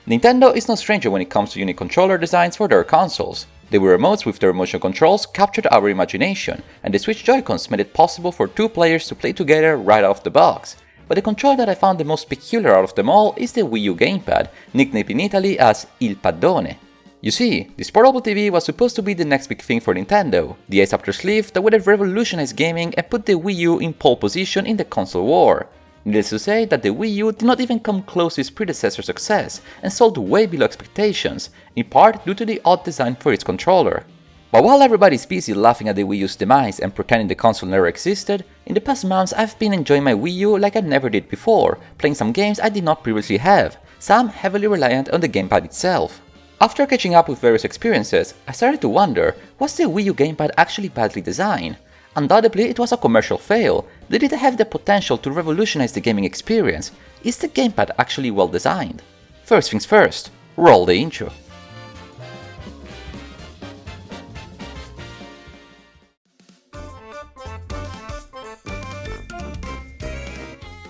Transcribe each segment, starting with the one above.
Nintendo is no stranger when it comes to unique controller designs for their consoles. The Wii remotes with their motion controls captured our imagination, and the Switch Joy-Cons made it possible for two players to play together right out of the box. But the controller that I found the most peculiar out of them all is the Wii U Gamepad, nicknamed in Italy as Il Paddone. You see, this portable TV was supposed to be the next big thing for Nintendo, the ace up their sleeve that would have revolutionized gaming and put the Wii U in pole position in the console war. Needless to say that the Wii U did not even come close to its predecessor's success and sold way below expectations, in part due to the odd design for its controller. But while everybody's busy laughing at the Wii U's demise and pretending the console never existed, in the past months I've been enjoying my Wii U like I never did before, playing some games I did not previously have, some heavily reliant on the gamepad itself. After catching up with various experiences, I started to wonder, was the Wii U Gamepad actually badly designed? Undoubtedly, it was a commercial fail. Did it have the potential to revolutionize the gaming experience? Is the gamepad actually well designed? First things first, roll the intro.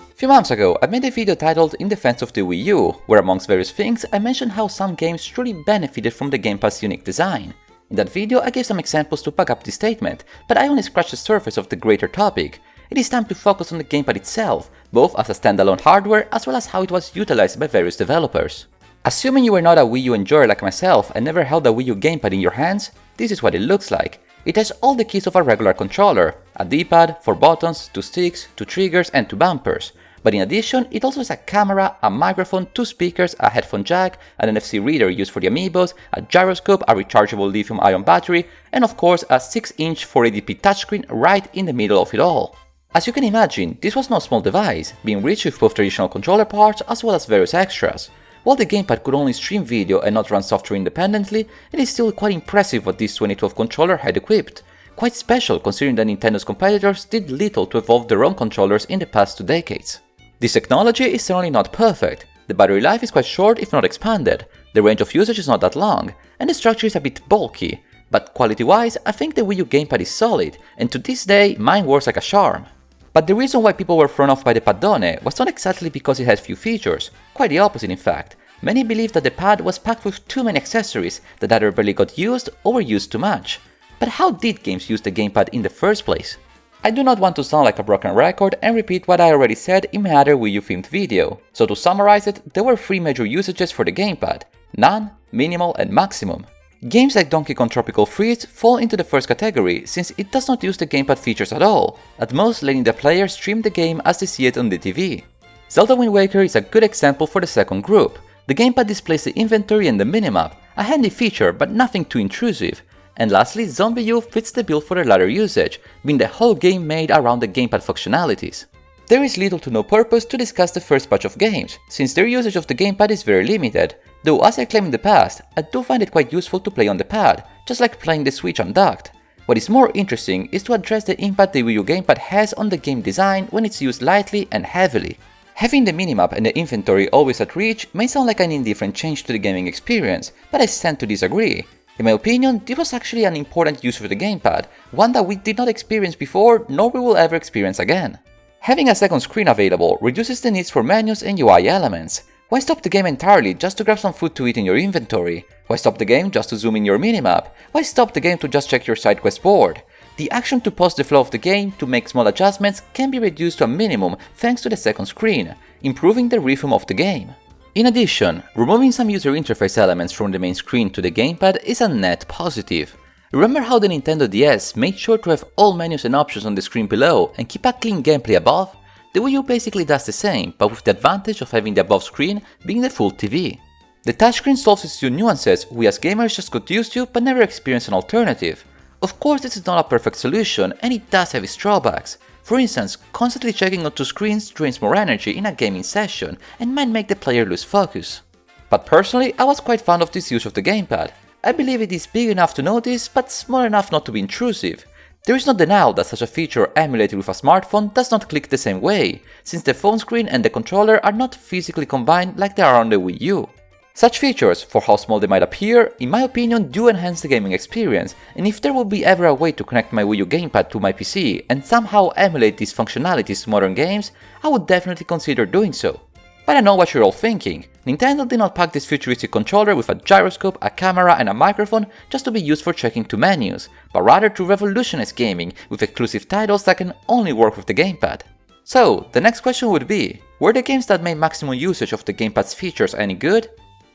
A few months ago, I made a video titled In Defense of the Wii U, where amongst various things, I mentioned how some games truly benefited from the gamepad's unique design. In that video, I gave some examples to back up this statement, but I only scratched the surface of the greater topic. It is time to focus on the gamepad itself, both as a standalone hardware as well as how it was utilized by various developers. Assuming you are not a Wii U enjoyer like myself and never held a Wii U gamepad in your hands, this is what it looks like. It has all the keys of a regular controller, a D-pad, 4 buttons, 2 sticks, 2 triggers and 2 bumpers. But in addition, it also has a camera, a microphone, 2 speakers, a headphone jack, an NFC reader used for the amiibos, a gyroscope, a rechargeable lithium-ion battery, and of course a 6-inch 480p touchscreen right in the middle of it all. As you can imagine, this was no small device, being rich with both traditional controller parts as well as various extras. While the gamepad could only stream video and not run software independently, it is still quite impressive what this 2012 controller had equipped. Quite special considering that Nintendo's competitors did little to evolve their own controllers in the past 2 decades. This technology is certainly not perfect. The battery life is quite short if not expanded, the range of usage is not that long, and the structure is a bit bulky. But quality-wise, I think the Wii U gamepad is solid, and to this day, mine works like a charm. But the reason why people were thrown off by the Paddone was not exactly because it had few features, quite the opposite in fact. Many believed that the pad was packed with too many accessories that either barely got used or were used too much. But how did games use the gamepad in the first place? I do not want to sound like a broken record and repeat what I already said in my other Wii U themed video, so to summarize it, there were 3 major usages for the gamepad: none, minimal and maximum. Games like Donkey Kong Tropical Freeze fall into the first category since it does not use the gamepad features at all, at most letting the player stream the game as they see it on the TV. Zelda Wind Waker is a good example for the second group. The gamepad displays the inventory and the minimap, a handy feature but nothing too intrusive. And lastly, Zombi U fits the bill for the latter usage, being the whole game made around the gamepad functionalities. There is little to no purpose to discuss the first batch of games, since their usage of the gamepad is very limited, though as I claimed in the past, I do find it quite useful to play on the pad, just like playing the Switch undocked. What is more interesting is to address the impact the Wii U gamepad has on the game design when it's used lightly and heavily. Having the minimap and the inventory always at reach may sound like an indifferent change to the gaming experience, but I tend to disagree. In my opinion, this was actually an important use for the gamepad, one that we did not experience before nor we will ever experience again. Having a second screen available reduces the needs for menus and UI elements. Why stop the game entirely just to grab some food to eat in your inventory? Why stop the game just to zoom in your minimap? Why stop the game to just check your side quest board? The action to pause the flow of the game to make small adjustments can be reduced to a minimum thanks to the second screen, improving the rhythm of the game. In addition, removing some user interface elements from the main screen to the gamepad is a net positive. Remember how the Nintendo DS made sure to have all menus and options on the screen below and keep a clean gameplay above? The Wii U basically does the same, but with the advantage of having the above screen being the full TV. The touchscreen solves these two nuances we as gamers just got used to but never experienced an alternative. Of course, this is not a perfect solution and it does have its drawbacks. For instance, constantly checking on 2 screens drains more energy in a gaming session and might make the player lose focus. But personally, I was quite fond of this use of the gamepad. I believe it is big enough to notice, but small enough not to be intrusive. There is no denial that such a feature emulated with a smartphone does not click the same way, since the phone screen and the controller are not physically combined like they are on the Wii U. Such features, for how small they might appear, in my opinion do enhance the gaming experience, and if there would be ever a way to connect my Wii U gamepad to my PC and somehow emulate these functionalities to modern games, I would definitely consider doing so. But I know what you're all thinking. Nintendo did not pack this futuristic controller with a gyroscope, a camera and a microphone just to be used for checking two menus, but rather to revolutionize gaming with exclusive titles that can only work with the gamepad. So, the next question would be, were the games that made maximum usage of the gamepad's features any good?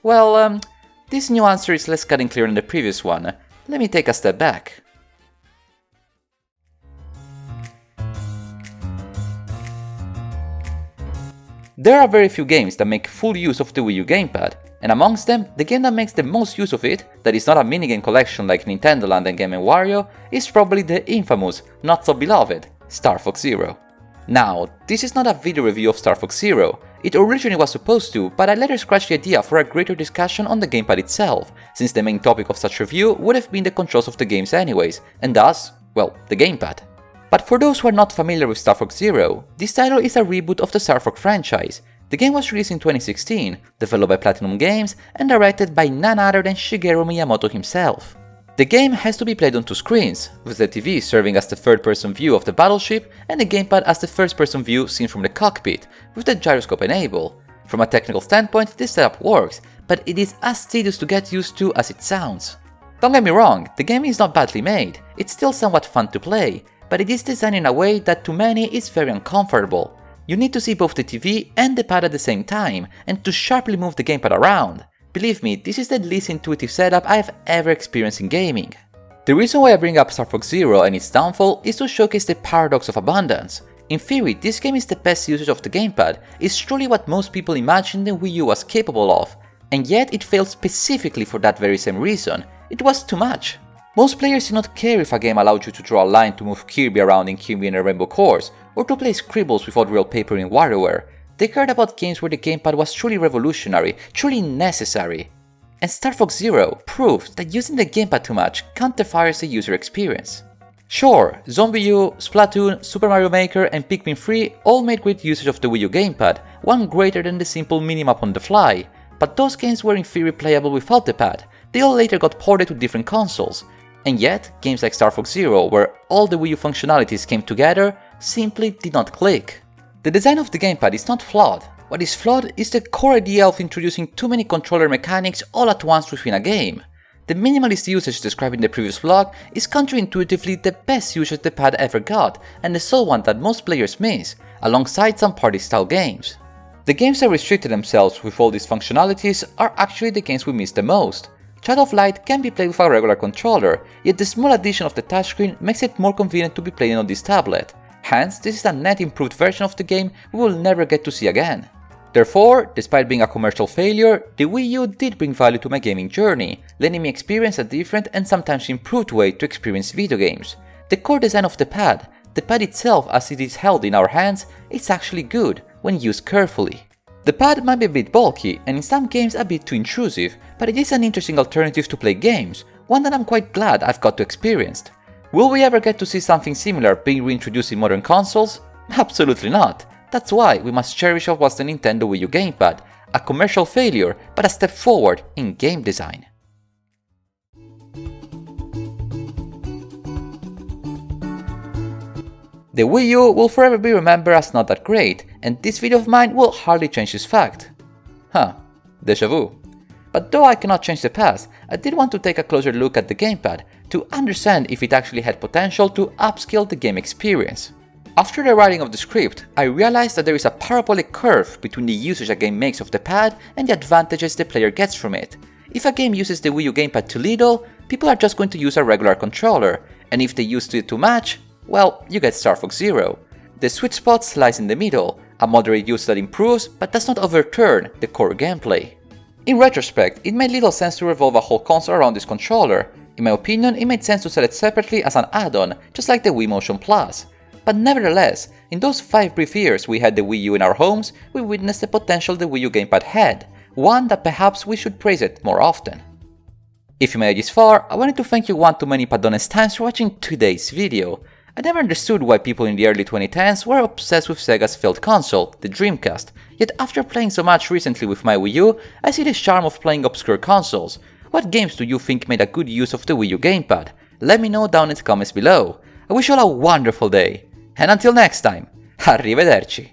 Well, this new answer is less cutting clear than the previous one. Let me take a step back. There are very few games that make full use of the Wii U Gamepad, and amongst them, the game that makes the most use of it, that is not a minigame collection like Nintendo Land and Game & Wario, is probably the infamous, not so beloved, Star Fox Zero. Now, this is not a video review of Star Fox Zero. It originally was supposed to, but I later scratched the idea for a greater discussion on the gamepad itself, since the main topic of such review would have been the controls of the games anyways, and thus, well, the gamepad. But for those who are not familiar with Star Fox Zero, this title is a reboot of the Star Fox franchise. The game was released in 2016, developed by Platinum Games, and directed by none other than Shigeru Miyamoto himself. The game has to be played on two screens, with the TV serving as the third-person view of the battleship and the gamepad as the first-person view seen from the cockpit, with the gyroscope enabled. From a technical standpoint, this setup works, but it is as tedious to get used to as it sounds. Don't get me wrong, the game is not badly made, it's still somewhat fun to play, but it is designed in a way that to many is very uncomfortable. You need to see both the TV and the pad at the same time, and to sharply move the gamepad around. Believe me, this is the least intuitive setup I have ever experienced in gaming. The reason why I bring up Star Fox Zero and its downfall is to showcase the paradox of abundance. In theory, this game is the best usage of the gamepad, it's truly what most people imagined the Wii U was capable of, and yet it failed specifically for that very same reason. It was too much. Most players do not care if a game allowed you to draw a line to move Kirby around in Kirby and the Rainbow Course, or to play scribbles without real paper in WarioWare. They cared about games where the gamepad was truly revolutionary, truly necessary. And Star Fox Zero proved that using the gamepad too much counterfires the user experience. Sure, Zombi U, Splatoon, Super Mario Maker and Pikmin 3 all made great usage of the Wii U Gamepad, one greater than the simple minimap on the fly, but those games were in theory playable without the pad. They all later got ported to different consoles. And yet, games like Star Fox Zero, where all the Wii U functionalities came together, simply did not click. The design of the gamepad is not flawed. What is flawed is the core idea of introducing too many controller mechanics all at once within a game. The minimalist usage described in the previous vlog is counterintuitively the best usage the pad ever got, and the sole one that most players miss, alongside some party-style games. The games that restricted themselves with all these functionalities are actually the games we miss the most. Child of Light can be played with a regular controller, yet the small addition of the touchscreen makes it more convenient to be played on this tablet. Hence, this is a net improved version of the game we will never get to see again. Therefore, despite being a commercial failure, the Wii U did bring value to my gaming journey, letting me experience a different and sometimes improved way to experience video games. The core design of the pad itself as it is held in our hands, is actually good when used carefully. The pad might be a bit bulky and in some games a bit too intrusive, but it is an interesting alternative to play games, one that I'm quite glad I've got to experience. Will we ever get to see something similar being reintroduced in modern consoles? Absolutely not. That's why we must cherish what was the Nintendo Wii U Gamepad, a commercial failure but a step forward in game design. The Wii U will forever be remembered as not that great, and this video of mine will hardly change this fact. Deja vu. But though I cannot change the past, I did want to take a closer look at the gamepad to understand if it actually had potential to upscale the game experience. After the writing of the script, I realized that there is a parabolic curve between the usage a game makes of the pad and the advantages the player gets from it. If a game uses the Wii U Gamepad too little, people are just going to use a regular controller, and if they use it too much, well, you get Star Fox Zero. The sweet spot lies in the middle, a moderate use that improves but does not overturn the core gameplay. In retrospect, it made little sense to revolve a whole console around this controller. In my opinion, it made sense to sell it separately as an add-on, just like the Wii Motion Plus. But nevertheless, in those 5 brief years we had the Wii U in our homes, we witnessed the potential the Wii U Gamepad had, one that perhaps we should praise it more often. If you made it this far, I wanted to thank you one too many padones times for watching today's video. I never understood why people in the early 2010s were obsessed with Sega's failed console, the Dreamcast, yet after playing so much recently with my Wii U, I see the charm of playing obscure consoles. What games do you think made a good use of the Wii U Gamepad? Let me know down in the comments below. I wish you all a wonderful day, and until next time, arrivederci!